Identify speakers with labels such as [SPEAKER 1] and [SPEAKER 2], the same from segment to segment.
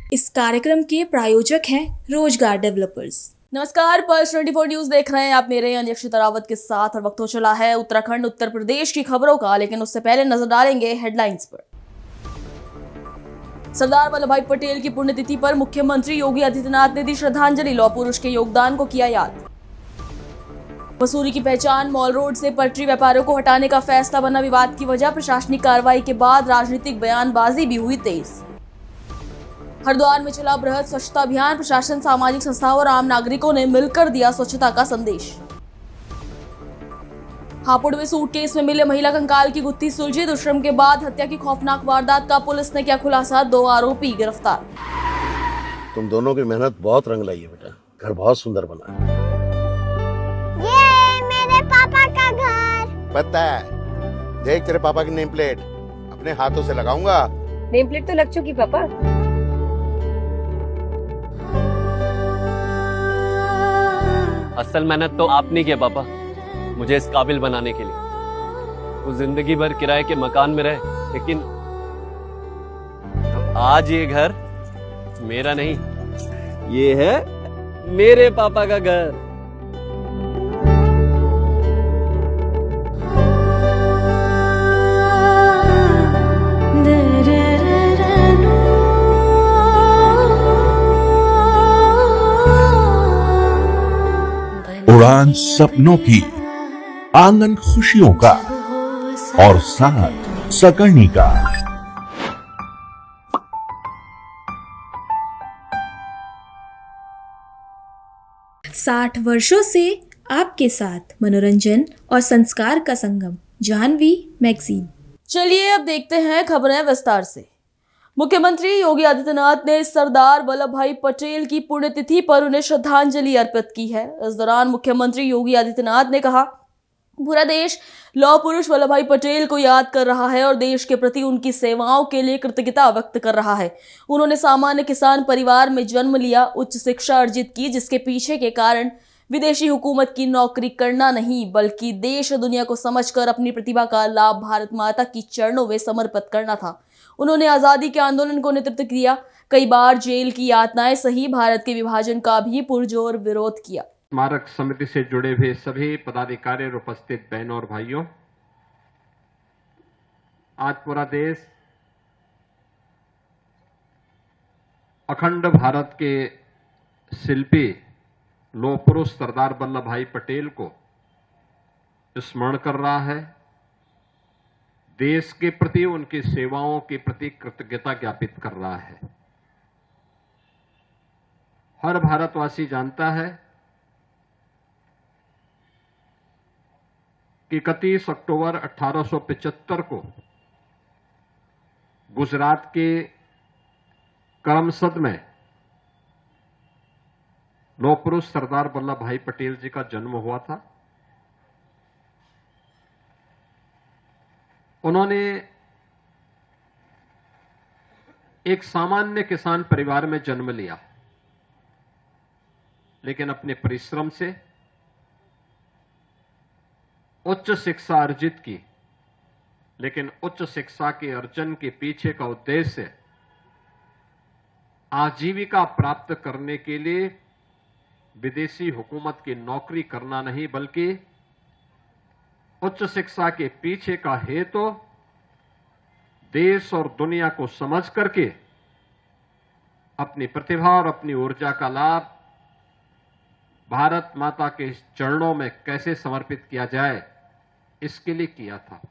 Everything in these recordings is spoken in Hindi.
[SPEAKER 1] इस कार्यक्रम के प्रायोजक हैं रोजगार डेवलपर्स। नमस्कार, पल्स 24 न्यूज देख रहे हैं आप मेरे अक्षिता रावत के साथ और वक्त हो चला है उत्तराखंड उत्तर प्रदेश की खबरों का, लेकिन उससे पहले नजर डालेंगे हेडलाइंस पर। सरदार वल्लभ भाई पटेल की पुण्यतिथि पर मुख्यमंत्री योगी आदित्यनाथ ने दी श्रद्धांजलि, लौह पुरुष के योगदान को किया याद। वसूली की पहचान मॉल रोड से पटरी व्यापारियों को हटाने का फैसला बना विवाद की वजह, प्रशासनिक कार्रवाई के बाद राजनीतिक बयानबाजी भी हुई तेज। हरिद्वार में चला बृहद स्वच्छता अभियान, प्रशासन, सामाजिक संस्थाओं और आम नागरिकों ने मिलकर दिया स्वच्छता का संदेश। हापुड़ में सूटकेस में मिले महिला कंकाल की गुत्थी सुलझी, दुष्कर्म के बाद हत्या की खौफनाक वारदात का पुलिस ने किया खुलासा, 2 आरोपी गिरफ्तार।
[SPEAKER 2] तुम दोनों की मेहनत बहुत रंग लाई है बेटा, घर बहुत सुंदर बना है।
[SPEAKER 3] ये मेरे पापा का घर।
[SPEAKER 2] पता है, देख तेरे पापा की नेम प्लेट अपने हाथों से लगाऊंगा।
[SPEAKER 4] नेम प्लेट तो लग चुकी पापा।
[SPEAKER 5] असल मेहनत तो आपने की है पापा, मुझे इस काबिल बनाने के लिए। वो जिंदगी भर किराए के मकान में रहे, लेकिन आज ये घर मेरा नहीं, ये है मेरे पापा का घर।
[SPEAKER 6] उड़ान सपनों की, आंगन खुशियों का और साथ सकर्णी का।
[SPEAKER 1] 60 वर्षों से आपके साथ मनोरंजन और संस्कार का संगम, जाह्नवी मैगजीन। चलिए अब देखते हैं खबरें विस्तार से। मुख्यमंत्री योगी आदित्यनाथ ने सरदार वल्लभ भाई पटेल की पुण्यतिथि पर उन्हें श्रद्धांजलि अर्पित की है। इस दौरान मुख्यमंत्री योगी आदित्यनाथ ने कहा, पूरा देश लौह पुरुष वल्लभ भाई पटेल को याद कर रहा है और देश के प्रति उनकी सेवाओं के लिए कृतज्ञता व्यक्त कर रहा है। उन्होंने सामान्य किसान परिवार में जन्म लिया, उच्च शिक्षा अर्जित की, जिसके पीछे के कारण विदेशी हुकूमत की नौकरी करना नहीं, बल्कि देश और दुनिया को समझकर अपनी प्रतिभा का लाभ भारत माता की चरणों में समर्पित करना था। उन्होंने आजादी के आंदोलन को नेतृत्व किया, कई बार जेल की यातनाएं सही, भारत के विभाजन का भी पुरजोर विरोध किया।
[SPEAKER 7] स्मारक समिति से जुड़े हुए सभी पदाधिकारी और उपस्थित बहनों और भाइयों, आज पूरा देश अखंड भारत के शिल्पी लौह पुरुष सरदार वल्लभ भाई पटेल को स्मरण कर रहा है। देश के प्रति उनकी सेवाओं के प्रति कृतज्ञता ज्ञापित कर रहा है। हर भारतवासी जानता है कि 31 अक्टूबर 1875 को गुजरात के करमसद में लौह पुरुष सरदार वल्लभ भाई पटेल जी का जन्म हुआ था। उन्होंने एक सामान्य किसान परिवार में जन्म लिया, लेकिन अपने परिश्रम से उच्च शिक्षा अर्जित की। लेकिन उच्च शिक्षा के अर्जन के पीछे का उद्देश्य आजीविका प्राप्त करने के लिए विदेशी हुकूमत की नौकरी करना नहीं, बल्कि उच्च शिक्षा के पीछे का हेतु देश और दुनिया को समझ करके अपनी प्रतिभा और अपनी ऊर्जा का लाभ भारत माता के चरणों में कैसे समर्पित किया जाए, इसके लिए किया था।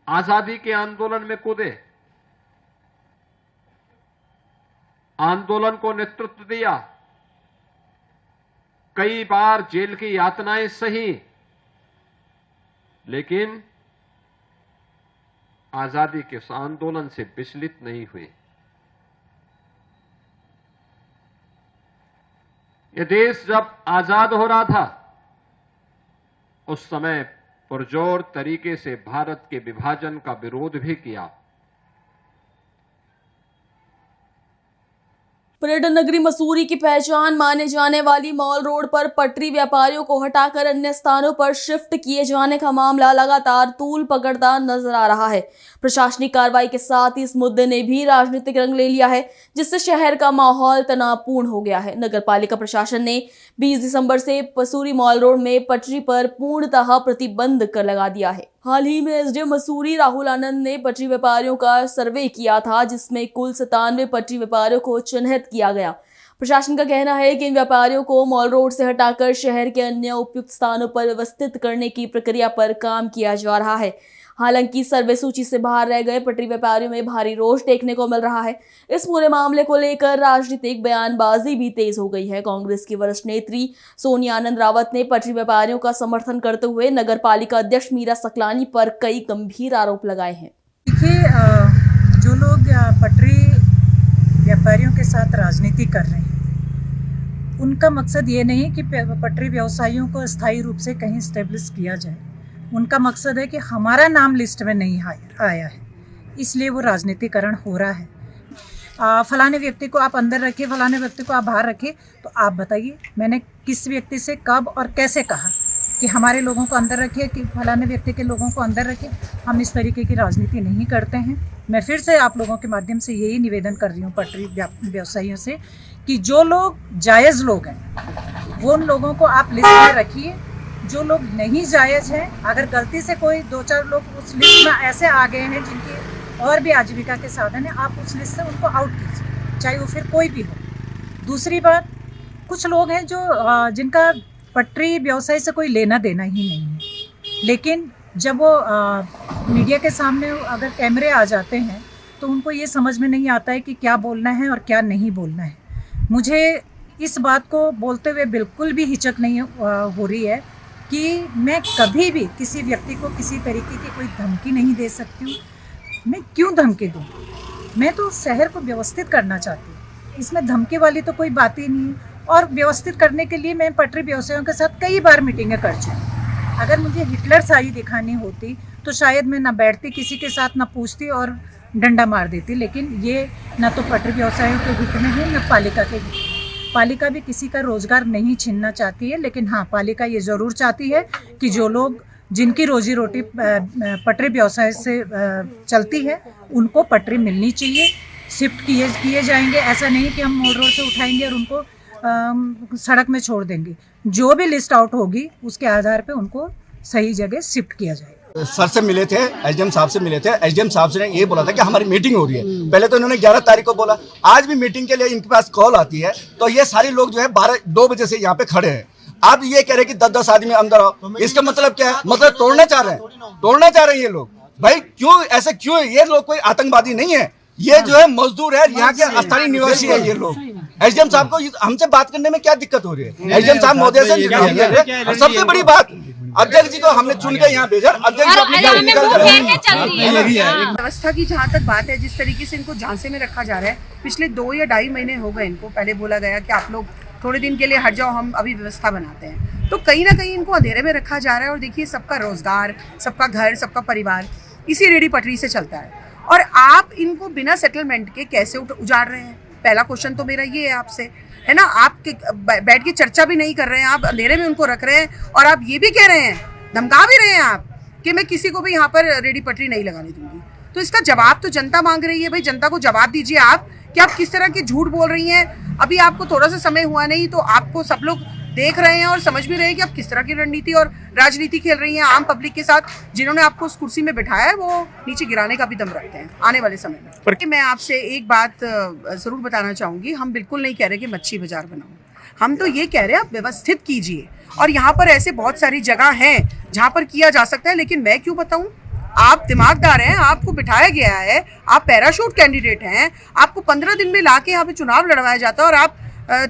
[SPEAKER 7] आजादी के आंदोलन में कूदे, आंदोलन को नेतृत्व दिया, कई बार जेल की यातनाएं सही, लेकिन आजादी के उस आंदोलन से विचलित नहीं हुए। यह देश जब आजाद हो रहा था, उस समय पुरजोर तरीके से भारत के विभाजन का विरोध भी किया।
[SPEAKER 1] पर्यटन नगरी मसूरी की पहचान माने जाने वाली मॉल रोड पर पटरी व्यापारियों को हटाकर अन्य स्थानों पर शिफ्ट किए जाने का मामला लगातार तूल पकड़ता नजर आ रहा है। प्रशासनिक कार्रवाई के साथ ही इस मुद्दे ने भी राजनीतिक रंग ले लिया है, जिससे शहर का माहौल तनावपूर्ण हो गया है। नगर पालिका प्रशासन ने 20 दिसंबर से मसूरी मॉल रोड में पटरी पर पूर्णतः प्रतिबंध कर लगा दिया है। हाल ही में एसडीएम मसूरी राहुल आनंद ने पटरी व्यापारियों का सर्वे किया था, जिसमें कुल 97 पटरी व्यापारियों को चिन्हित किया गया। प्रशासन का कहना है कि इन व्यापारियों को मॉल रोड से हटाकर शहर के अन्य उपयुक्त स्थानों पर व्यवस्थित करने की प्रक्रिया पर काम किया जा रहा है। हालांकि सर्वे सूची से बाहर रह गए पटरी व्यापारियों में भारी रोष देखने को मिल रहा है। इस पूरे मामले को लेकर राजनीतिक बयानबाजी भी तेज हो गई है। कांग्रेस की वरिष्ठ नेत्री सोनिया आनंद रावत ने पटरी व्यापारियों का समर्थन करते हुए नगर पालिका अध्यक्ष मीरा सकलानी पर कई गंभीर आरोप लगाए हैं।
[SPEAKER 8] देखिए, जो लोग पटरी व्यापारियों के साथ राजनीति कर रहे हैं, उनका मकसद ये नहीं कि पटरी व्यवसायियों को अस्थायी रूप से कहीं स्टेब्लिश किया जाए। उनका मकसद है कि हमारा नाम लिस्ट में नहीं आया है, इसलिए वो राजनीतिकरण हो रहा है। फलाने व्यक्ति को आप अंदर रखिए, फलाने व्यक्ति को आप बाहर रखिए, तो आप बताइए मैंने किस व्यक्ति से कब और कैसे कहा कि हमारे लोगों को अंदर रखिए, कि फलाने व्यक्ति के लोगों को अंदर रखिए। हम इस तरीके की राजनीति नहीं करते हैं। मैं फिर से आप लोगों के माध्यम से यही निवेदन कर रही हूँ पटरी व्यवसायियों से कि जो लोग जायज़ लोग हैं वो उन लोगों को आप लिस्ट में रखिए। जो लोग नहीं जायज़ हैं, अगर गलती से कोई 2-4 लोग उस लिस्ट में ऐसे आ गए हैं जिनकी और भी आजीविका के साधन है, आप उस लिस्ट से उनको आउट कीजिए, चाहे वो फिर कोई भी हो। दूसरी बात, कुछ लोग हैं जो जिनका पटरी व्यवसाय से कोई लेना देना ही नहीं है, लेकिन जब वो मीडिया के सामने अगर कैमरे आ जाते हैं तो उनको ये समझ में नहीं आता है कि क्या बोलना है और क्या नहीं बोलना है। मुझे इस बात को बोलते हुए बिल्कुल भी हिचक नहीं हो रही है कि मैं कभी भी किसी व्यक्ति को किसी तरीके की कोई धमकी नहीं दे सकती हूँ। मैं क्यों धमकी दूँ? मैं तो शहर को व्यवस्थित करना चाहती हूँ, इसमें धमकी वाली तो कोई बात ही नहीं है। और व्यवस्थित करने के लिए मैं पटरी व्यवसायियों के साथ कई बार मीटिंगें कर चुकी। अगर मुझे हिटलर शाही दिखानी होती तो शायद मैं ना बैठती किसी के साथ, ना पूछती और डंडा मार देती, लेकिन ये ना तो पटरी व्यवसायियों के हित में है, ना पालिका के हित में। पालिका भी किसी का रोजगार नहीं छीनना चाहती है, लेकिन हाँ, पालिका ये ज़रूर चाहती है कि जो लोग जिनकी रोजी रोटी पटरी व्यवसाय से चलती है उनको पटरी मिलनी चाहिए, शिफ्ट किए जाएंगे। ऐसा नहीं कि हम मॉल रोड से उठाएंगे और उनको सड़क में छोड़ देंगे। जो भी लिस्ट आउट होगी उसके आधार पे उनको सही जगह शिफ्ट किया जाएगा।
[SPEAKER 9] सर से मिले थे, एसडीएम साहब से मिले थे। एसडीएम साहब से ने ये बोला था कि हमारी मीटिंग हो रही है। पहले तो इन्होंने 11 तारीख को बोला, आज भी मीटिंग के लिए इनके पास कॉल आती है तो ये सारे लोग जो है 2 बजे से यहाँ पे खड़े हैं। आप ये कह रहे हैं कि 10-10 आदमी अंदर आओ, इसका मतलब क्या है? मतलब तोड़ना चाह रहे हैं ये लोग। भाई क्यों ऐसे क्यों? ये लोग कोई आतंकवादी नहीं है, ये जो है मजदूर है, यहाँ के स्थानीय निवासी है ये लोग। एसडीएम साहब को हमसे बात करने में क्या दिक्कत हो रही है? एसडीएम साहब महोदय से और सबसे बड़ी बात, अध्यक्ष जी को हमने चुन के यहाँ भेजा। अध्यक्ष
[SPEAKER 10] व्यवस्था की जहाँ तक बात है, जिस तरीके से इनको झांसे में रखा जा रहा है, पिछले 2 या 2.5 महीने हो गए इनको। पहले बोला गया कि आप लोग थोड़े दिन के लिए हट जाओ, हम अभी व्यवस्था बनाते हैं, तो कहीं ना कहीं इनको अंधेरे में रखा जा रहा है। और देखिए, सबका रोजगार, सबका घर, सबका परिवार इसी रेडी पटरी से चलता है, और आप इनको बिना सेटलमेंट के कैसे उजाड़ रहे हैं? पहला क्वेश्चन तो मेरा ये है आपसे, है ना। आप बैठ के चर्चा भी नहीं कर रहे हैं, आप अंधेरे में उनको रख रहे हैं, और आप ये भी कह रहे हैं, धमका भी रहे हैं आप कि मैं किसी को भी यहाँ पर रेडी पटरी नहीं लगाने दूंगी। तो इसका जवाब तो जनता मांग रही है। भाई, जनता को जवाब दीजिए आप कि आप किस तरह के झूठ बोल रही हैं। अभी आपको थोड़ा सा समय हुआ नहीं, तो आपको सब लोग देख रहे हैं और समझ भी रहे हैं कि आप किस तरह की रणनीति और राजनीति खेल रही हैं आम पब्लिक के साथ। जिन्होंने आपको उस कुर्सी में बिठाया है वो नीचे गिराने का भी दम रखते हैं आने वाले समय में। मैं आपसे एक बात जरूर बताना चाहूँगी, हम बिल्कुल नहीं कह रहे कि मच्छी बाजार बनाओ, हम तो ये कह रहे हैं आप व्यवस्थित कीजिए। और यहाँ पर ऐसे बहुत सारी जगह हैं जहाँ पर किया जा सकता है, लेकिन मैं क्यों बताऊँ? आप दिमागदार हैं, आपको बिठाया गया है, आप पैराशूट कैंडिडेट हैं, आपको 15 दिन में लाके यहाँ पे चुनाव लड़वाया जाता है, और आप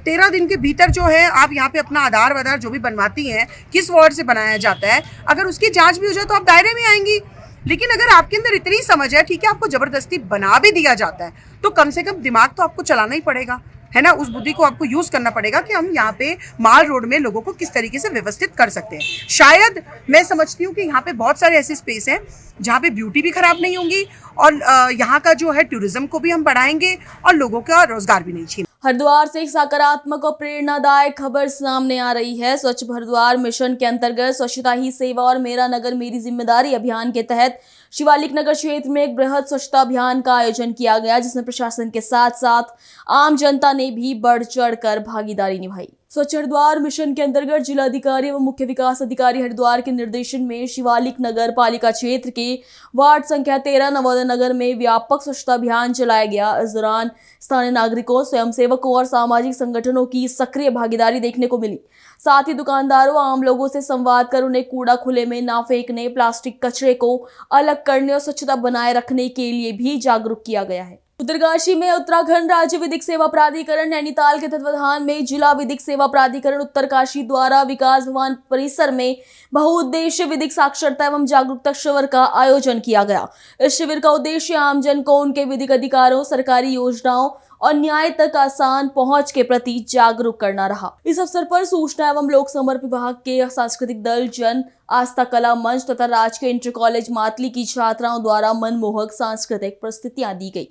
[SPEAKER 10] 13 दिन के भीतर जो है आप यहाँ पे अपना आधार वाधार जो भी बनवाती हैं, किस वार्ड से बनाया जाता है, अगर उसकी जांच भी हो जाए तो आप दायरे में आएंगी। लेकिन अगर आपके अंदर इतनी समझ है, ठीक है, आपको जबरदस्ती बना भी दिया जाता है, तो कम से कम दिमाग तो आपको चलाना ही पड़ेगा, है ना। उस बुद्धि को आपको यूज करना पड़ेगा कि हम यहाँ पे माल रोड में लोगों को किस तरीके से व्यवस्थित कर सकते हैं। शायद मैं समझती हूँ कि यहाँ पे बहुत सारे ऐसे स्पेस हैं जहाँ पे ब्यूटी भी खराब नहीं होंगी, और यहाँ का जो है टूरिज्म को भी हम बढ़ाएंगे और लोगों का रोजगार भी नहीं छीन।
[SPEAKER 1] हरिद्वार से एक सकारात्मक और प्रेरणादायक खबर सामने आ रही है। स्वच्छ हरिद्वार मिशन के अंतर्गत स्वच्छता ही सेवा और मेरा नगर मेरी जिम्मेदारी अभियान के तहत शिवालिक नगर क्षेत्र में एक बृहद स्वच्छता अभियान का आयोजन किया गया, जिसमें प्रशासन के साथ साथ आम जनता ने भी बढ़ चढ़ कर भागीदारी निभाई। स्वच्छ हरिद्वार मिशन के अंतर्गत जिलाधिकारी एवं मुख्य विकास अधिकारी हरिद्वार के निर्देशन में शिवालिक नगर पालिका क्षेत्र के वार्ड संख्या 13 नवोदय नगर में व्यापक स्वच्छता अभियान चलाया गया। इस दौरान स्थानीय नागरिकों, स्वयंसेवकों और सामाजिक संगठनों की सक्रिय भागीदारी देखने को मिली। साथ ही दुकानदारों, आम लोगों से संवाद कर उन्हें कूड़ा खुले में ना फेंकने, प्लास्टिक कचरे को अलग करने और स्वच्छता बनाए रखने के लिए भी जागरूक किया गया है। उत्तरकाशी में उत्तराखंड राज्य विधिक सेवा प्राधिकरण नैनीताल के तत्वाधान में जिला विधिक सेवा प्राधिकरण उत्तरकाशी द्वारा विकास भवन परिसर में बहुउद्देश्य विधिक साक्षरता एवं जागरूकता शिविर का आयोजन किया गया। इस शिविर का उद्देश्य आमजन को उनके विधिक अधिकारों, सरकारी योजनाओं और न्याय तक आसान पहुंच के प्रति जागरूक करना रहा। इस अवसर पर सूचना एवं लोक संपर्क विभाग के सांस्कृतिक दल, जन आस्था कला मंच तथा राजकीय इंटर कॉलेज मातली की छात्राओं द्वारा मनमोहक सांस्कृतिक प्रस्तुतियां दी गई,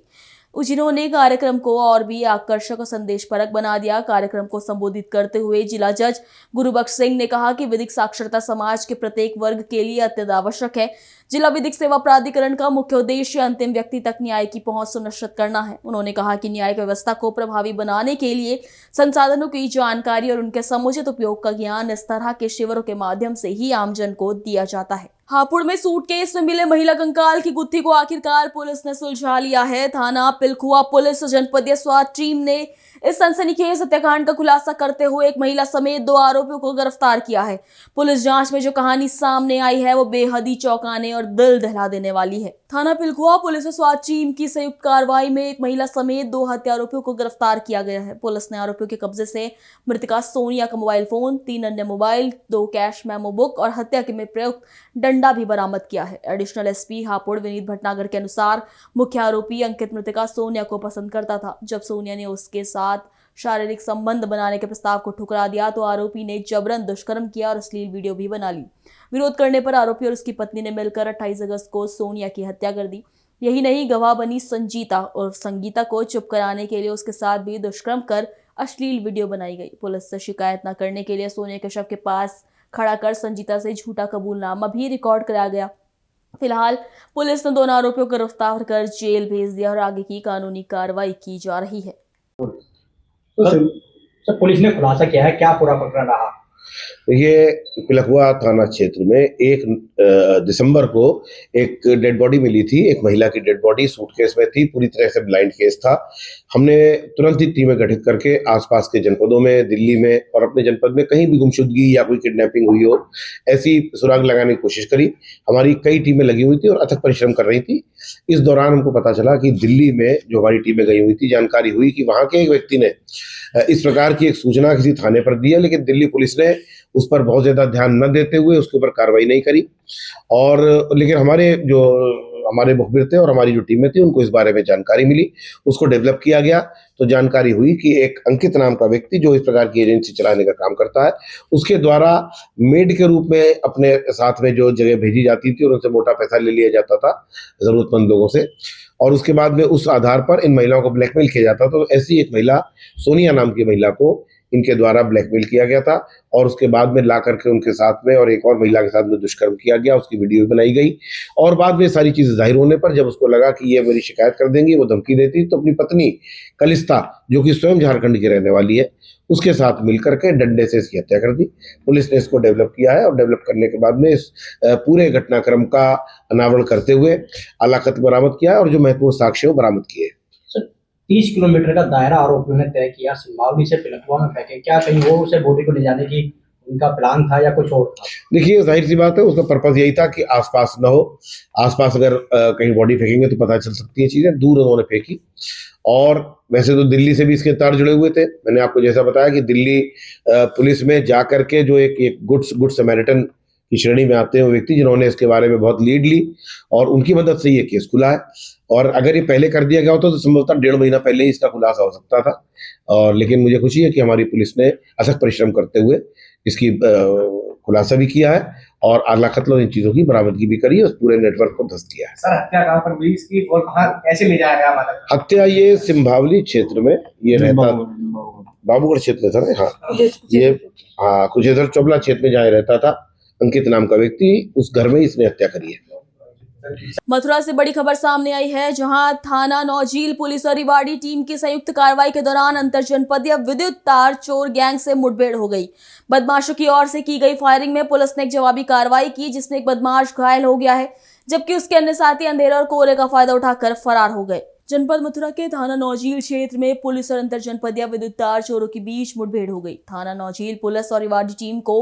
[SPEAKER 1] जिन्होंने कार्यक्रम को और भी आकर्षक और संदेशपरक बना दिया। कार्यक्रम को संबोधित करते हुए जिला जज गुरुबख्श सिंह ने कहा कि विधिक साक्षरता समाज के प्रत्येक वर्ग के लिए अत्यंत आवश्यक है। जिला विधिक सेवा प्राधिकरण का मुख्य उद्देश्य अंतिम व्यक्ति तक न्याय की पहुंच सुनिश्चित करना है। उन्होंने कहा कि न्यायिक व्यवस्था को प्रभावी बनाने के लिए संसाधनों की जानकारी और उनके समुचित उपयोग का ज्ञान इस तरह के शिविरों के माध्यम से ही आमजन को दिया जाता है। हापुड़ में सूटकेस में मिले महिला कंकाल की गुत्थी को आखिरकार पुलिस ने सुलझा लिया है। थाना पिलखुआ पुलिस जनपदीय स्वास्थ्य टीम ने इस सनसनीखेज हत्याकांड का खुलासा करते हुए एक महिला समेत 2 आरोपियों को गिरफ्तार किया है। पुलिस जांच में जो कहानी सामने आई है वो बेहद ही चौंकाने और दिल दहला देने वाली है। थाना पिलखुआ पुलिस और स्वास्थ्य टीम की संयुक्त कार्रवाई में एक महिला समेत 2 हत्या आरोपियों को गिरफ्तार किया गया है। पुलिस ने आरोपियों के कब्जे से मृतका सोनिया का मोबाइल फोन, 3 अन्य मोबाइल, 2 कैश मेमो बुक और हत्या के में प्रयुक्त डंडा भी बरामद किया है। एडिशनल एसपी हापुड़ विनीत भटनागर के अनुसार मुख्य आरोपी अंकित मृतका सोनिया को पसंद करता था। जब सोनिया ने उसके साथ शारीरिक संबंध बनाने के प्रस्ताव को ठुकरा दिया तो आरोपी ने जबरन दुष्कर्म किया और अश्लील वीडियो भी बना ली। विरोध करने पर आरोपी और उसकी पत्नी ने मिलकर 28 अगस्त को सोनिया की हत्या कर दी। यही नहीं, गवाह बनी संजीता और संगीता को चुप कराने के लिए उसके साथ भी दुष्कर्म कर अश्लील वीडियो बनाई गई। पुलिस से शिकायत न करने के लिए सोनिया के शव के पास खड़ा कर संजीता से झूठा कबूलनामा भी रिकॉर्ड कराया गया। फिलहाल पुलिस ने दोनों आरोपियों को गिरफ्तार कर जेल भेज दिया और आगे की कानूनी कार्रवाई की जा रही है।
[SPEAKER 11] तो सर पुलिस ने खुलासा किया है, क्या पूरा प्रकरण रहा?
[SPEAKER 2] ये पिलखुआ थाना क्षेत्र में 1 दिसंबर को एक डेड बॉडी मिली थी। एक महिला की डेड बॉडी सूटकेस में थी, पूरी तरह से ब्लाइंड केस था। हमने तुरंत ही टीमें गठित करके आसपास के जनपदों में, दिल्ली में और अपने जनपद में कहीं भी गुमशुदगी या कोई किडनैपिंग हुई हो, ऐसी सुराग लगाने की कोशिश करी। हमारी कई टीमें लगी हुई थी और अथक परिश्रम कर रही थी। इस दौरान हमको पता चला कि दिल्ली में जो हमारी टीमें गई हुई थी, जानकारी हुई कि वहाँ के एक व्यक्ति ने इस प्रकार की एक सूचना किसी थाने पर दी है, लेकिन दिल्ली पुलिस ने उस पर बहुत ज़्यादा ध्यान न देते हुए उसके ऊपर कार्रवाई नहीं करी। और लेकिन हमारे मुखबिर थे और हमारी जो टीमें थी उनको इस बारे में जानकारी मिली, उसको डेवलप किया गया। तो जानकारी हुई कि एक अंकित नाम का व्यक्ति जो इस प्रकार की एजेंसी चलाने का काम करता है, उसके द्वारा मेड के रूप में अपने साथ में जो जगह भेजी जाती थी और उनसे मोटा पैसा ले लिया जाता था ज़रूरतमंद लोगों से, और उसके बाद में उस आधार पर इन महिलाओं को ब्लैकमेल किया जाता। तो ऐसी एक महिला सोनिया नाम की महिला को इनके द्वारा ब्लैकमेल किया गया था और उसके बाद में ला करके उनके साथ में और एक और महिला के साथ में दुष्कर्म किया गया। उसकी वीडियो बनाई गई और बाद में सारी चीज़ें जाहिर होने पर जब उसको लगा कि ये मेरी शिकायत कर देंगी, वो धमकी देती, तो अपनी पत्नी कलिस्ता, जो कि स्वयं झारखंड की रहने वाली है, उसके साथ मिलकर के डंडे से इसकी हत्या कर दी। पुलिस ने इसको डेवलप किया है और डेवलप करने के बाद में इस पूरे घटनाक्रम का अनावरण करते हुए अलाकत बरामद किया और जो महत्वपूर्ण साक्ष्य बरामद किए।
[SPEAKER 11] 30 किलोमीटर का दायरा आरोपियों ने तय किया, सिंबावली से पिलखुआ में फेंके। क्या कहीं वो उसे बॉडी को ले जाने की उनका प्लान था या कुछ और था?
[SPEAKER 2] देखिए, जाहिर सी बात है, उसका पर्पस यही था कि आसपास न हो। आसपास अगर कहीं बॉडी फेंकेंगे तो पता चल सकती है चीज़ें। दूर उन्होंने फेंकी और वैसे तो दिल्ली से भी इसके तार जुड़े हुए थे। मैंने आपको जैसा बताया कि दिल्ली पुलिस में जा करके जो एक गुड समैरिटन की श्रेणी में आते हैं वो व्यक्ति, जिन्होंने इसके बारे में बहुत लीड ली और उनकी मदद से ये केस खुला है। और अगर ये पहले कर दिया गया होता तो संभवतः 1.5 महीना पहले ही इसका खुलासा हो सकता था। और लेकिन मुझे खुशी है कि हमारी पुलिस ने अथक परिश्रम करते हुए इसकी खुलासा भी किया है और आला कत्ल और इन चीजों की बरामदगी भी करी है, उस पूरे नेटवर्क को ध्वस्त किया है।
[SPEAKER 11] सर हत्या कहाँ पर हुई इसकी और कहाँ कैसे ले जाया गया मालक?
[SPEAKER 2] हत्या ये सिंभावली क्षेत्र में ये रहता, बाबूगढ़ क्षेत्र में था ना, हाँ ये हाँ कुशेश्वर चोपला क्षेत्र में जहाँ रहता था अंकित नाम का व्यक्ति, उस घर में इसने हत्या करी है।
[SPEAKER 1] मथुरा से बड़ी खबर सामने आई है, जहां थाना नौझील पुलिस और रिवाड़ी टीम की संयुक्त कार्रवाई के दौरान अंतर जनपदीय विद्युत तार चोर गैंग से मुठभेड़ हो गई। बदमाशों की ओर से की गई फायरिंग में पुलिस ने एक जवाबी कार्रवाई की, जिसमें एक बदमाश घायल हो गया है, जबकि उसके अन्य साथी अंधेरे और कोहरे का फायदा उठाकर फरार हो गए। जनपद मथुरा के थाना नौझील क्षेत्र में पुलिस और अंतर जनपदीय विद्युत तार चोरों के बीच मुठभेड़ हो गई। थाना नौझील पुलिस और रिवाड़ी टीम को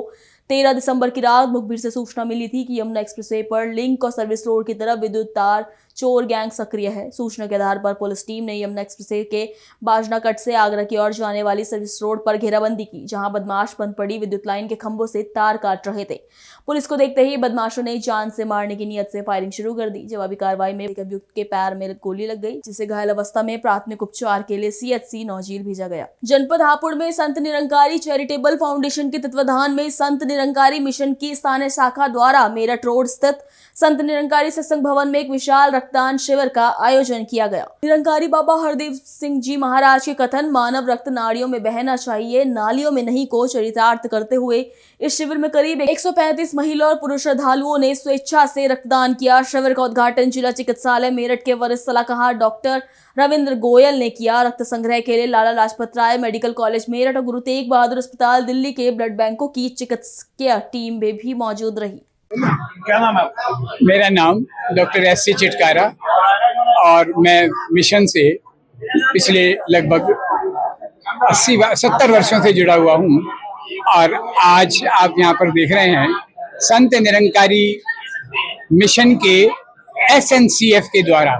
[SPEAKER 1] 13 दिसंबर की रात मुखबिर से सूचना मिली थी कि यमुना एक्सप्रेसवे पर लिंक और सर्विस रोड की तरफ विद्युत तार चोर गैंग सक्रिय है। सूचना के आधार पर पुलिस टीम ने यमुना एक्सप्रेसवे के बाजना कट से आगरा की ओर जाने वाली सर्विस रोड पर घेराबंदी की, जहां बदमाश बंद पड़ी विद्युत लाइन के खंभों से तार काट रहे थे। पुलिस को देखते ही बदमाशों ने जान से मारने की नियत से फायरिंग शुरू कर दी। जवाबी कार्रवाई में एक अभियुक्त के पैर में गोली लग गई, जिसे घायल अवस्था में प्राथमिक उपचार के लिए CHC नौझील भेजा गया। जनपद हापुड़ में संत निरंकारी चैरिटेबल फाउंडेशन के तत्वाधान में संत निरंकारी मिशन की स्थानीय शाखा द्वारा मेरठ रोड स्थित संत निरंकारी सत्संग भवन में एक विशाल रक्तदान शिविर का आयोजन किया गया। निरंकारी बाबा हरदेव सिंह जी महाराज के कथन मानव रक्त नाड़ियों में बहना चाहिए, नालियों में नहीं को चरितार्थ करते हुए इस शिविर में करीब 135 महिला और पुरुष श्रद्धालुओं ने स्वेच्छा से रक्तदान किया। शिविर का उद्घाटन जिला चिकित्सालय मेरठ के वरिष्ठ सलाहकार डॉक्टर रविंद्र गोयल ने किया। रक्त संग्रह के लिए लाला लाजपत राय मेडिकल कॉलेज मेरठ और गुरु तेग बहादुर अस्पताल दिल्ली के ब्लड बैंकों की चिकित्सकीय टीम भी मौजूद रही।
[SPEAKER 12] क्या नाम है आपका? मेरा नाम डॉक्टर SC चिटकारा और मैं मिशन से पिछले लगभग 70 वर्षों से जुड़ा हुआ हूँ। और आज आप यहाँ पर देख रहे हैं संत निरंकारी मिशन के SNCF के द्वारा,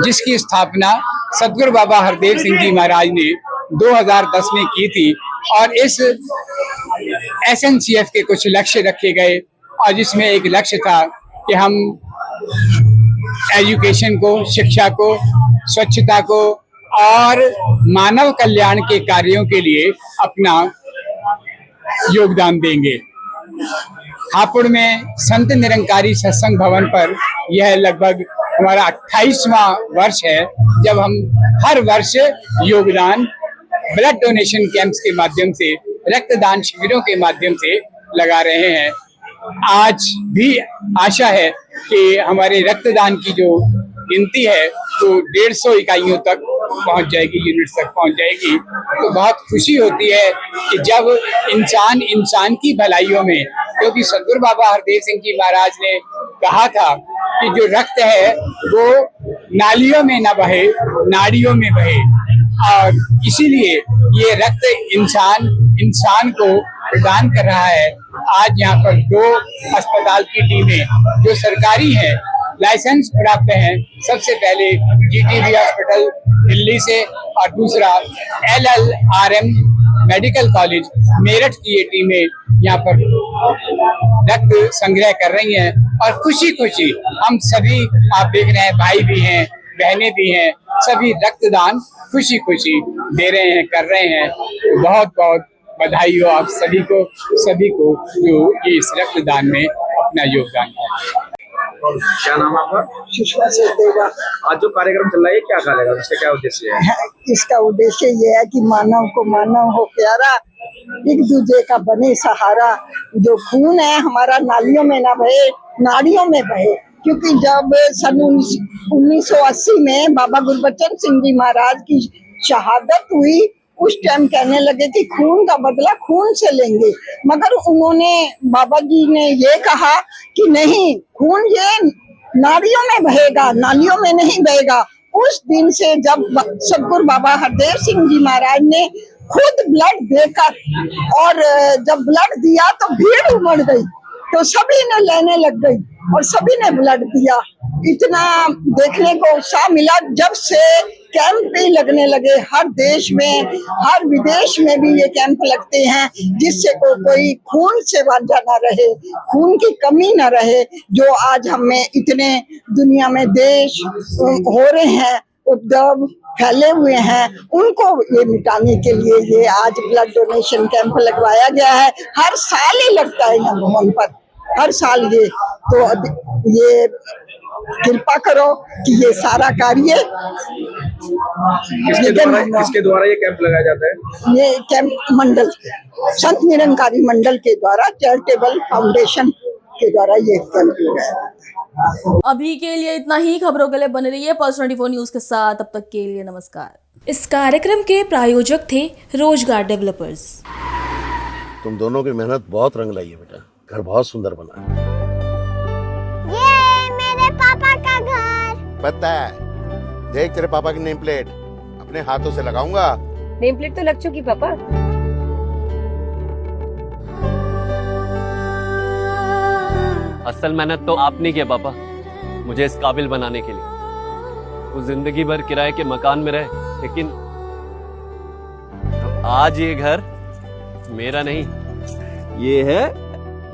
[SPEAKER 12] जिसकी स्थापना सतगुरु बाबा हरदेव सिंह जी महाराज ने 2010 में की थी। और इस SNCF के कुछ लक्ष्य रखे गए और जिसमें एक लक्ष्य था कि हम एजुकेशन को, शिक्षा को, स्वच्छता को और मानव कल्याण के कार्यों के लिए अपना योगदान देंगे। हापुड़ में संत निरंकारी सत्संग भवन पर यह लगभग हमारा 28वां वर्ष है, जब हम हर वर्ष योगदान ब्लड डोनेशन कैंप्स के माध्यम से, रक्तदान शिविरों के माध्यम से लगा रहे हैं। आज भी आशा है कि हमारे रक्तदान की जो गिनती है तो 150 इकाइयों तक पहुंच जाएगी, यूनिट्स तक पहुंच जाएगी। तो बहुत खुशी होती है कि जब इंसान की भलाइयों में, क्योंकि सतगुरु बाबा हरदेव सिंह जी महाराज ने कहा था कि जो रक्त है वो नालियों में न बहे, नाड़ियों में बहे। और इसीलिए ये रक्त इंसान को प्रदान कर रहा है। आज यहाँ पर 2 अस्पताल की टीमें जो सरकारी हैं, लाइसेंस प्राप्त हैं, सबसे पहले GTB हॉस्पिटल दिल्ली से और दूसरा LLRM मेडिकल कॉलेज मेरठ की ये टीमें यहाँ पर रक्त संग्रह कर रही हैं। और खुशी हम सभी, आप देख रहे हैं, भाई भी हैं, बहनें भी हैं, सभी रक्तदान खुशी दे रहे हैं, कर रहे हैं। तो बहुत बधाई हो आप सभी को जो ये इस रक्तदान में अपना योगदान है।
[SPEAKER 11] क्या नाम है आपका?
[SPEAKER 13] सुषमा से देवा।
[SPEAKER 11] आज जो कार्यक्रम चल रहा है क्या कार्यक्रम, इसका क्या उद्देश्य है?
[SPEAKER 13] इसका उद्देश्य ये है कि मानव को मानव हो प्यारा, एक दूसरे का बने सहारा। जो खून है हमारा नालियों में ना बहे, नाड़ियों में बहे। क्योंकि जब सन 1980 में बाबा गुरबचन सिंह जी महाराज की शहादत हुई, उस टाइम कहने लगे कि खून का बदला खून से लेंगे। मगर बाबा जी ने ये कहा कि नहीं, खून ये नाड़ियों में बहेगा, नालियों में नहीं बहेगा। उस दिन से जब सतगुरु बाबा हरदेव सिंह जी महाराज ने खुद ब्लड देकर, और जब ब्लड दिया तो भीड़ उमड़ गई, तो सभी ने लेने लग गई और सभी ने ब्लड दिया। इतना देखने को उत्साह मिला। जब से कैंप भी लगने लगे, हर देश में, हर विदेश में भी ये कैंप लगते हैं, जिससे कोई खून से वांझा न रहे, खून की कमी न रहे। जो आज हमें इतने दुनिया में देश हो रहे हैं, उपद्रव फैले हुए हैं, उनको ये मिटाने के लिए ये आज ब्लड डोनेशन कैंप लगवाया गया है। हर साल ही लगता है यहाँ भवन पर। हर साल ये, तो ये कृपा करो कि ये सारा कार्य
[SPEAKER 9] किसके द्वारा ये कैंप लगाया जाता है?
[SPEAKER 13] ये कैंप मंडल संत निरंकारी मंडल के द्वारा, चैरिटेबल फाउंडेशन के द्वारा ये कैंप लगाया जाता है।
[SPEAKER 1] अभी के लिए इतना ही। खबरों के लिए बने रहिए पल्स 24 न्यूज के साथ। तब तक के लिए नमस्कार। इस कार्यक्रम के प्रायोजक थे रोजगार डेवलपर्स।
[SPEAKER 2] तुम दोनों की मेहनत बहुत रंग लाई है बेटा, घर बहुत सुंदर बना है।
[SPEAKER 3] ये मेरे पापा का घर।
[SPEAKER 2] पता है, देख तेरे पापा की नेम प्लेट अपने हाथों से लगाऊंगा।
[SPEAKER 4] नेम प्लेट तो लग चुकी पापा।
[SPEAKER 5] असल मेहनत तो आपने किया पापा, मुझे इस काबिल बनाने के लिए। वो जिंदगी भर किराए के मकान में रहे, लेकिन आज ये घर मेरा नहीं, ये है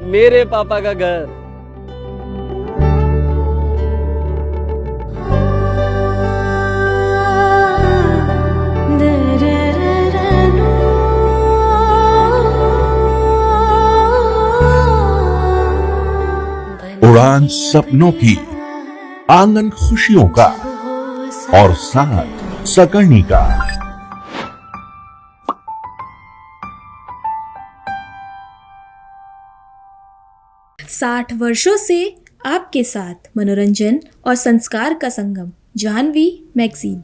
[SPEAKER 5] मेरे पापा का घर।
[SPEAKER 6] उड़ान सपनों की, आंगन खुशियों का और साथ सकर्णी का।
[SPEAKER 1] 60 वर्षों से आपके साथ मनोरंजन और संस्कार का संगम, जाह्नवी मैगजीन।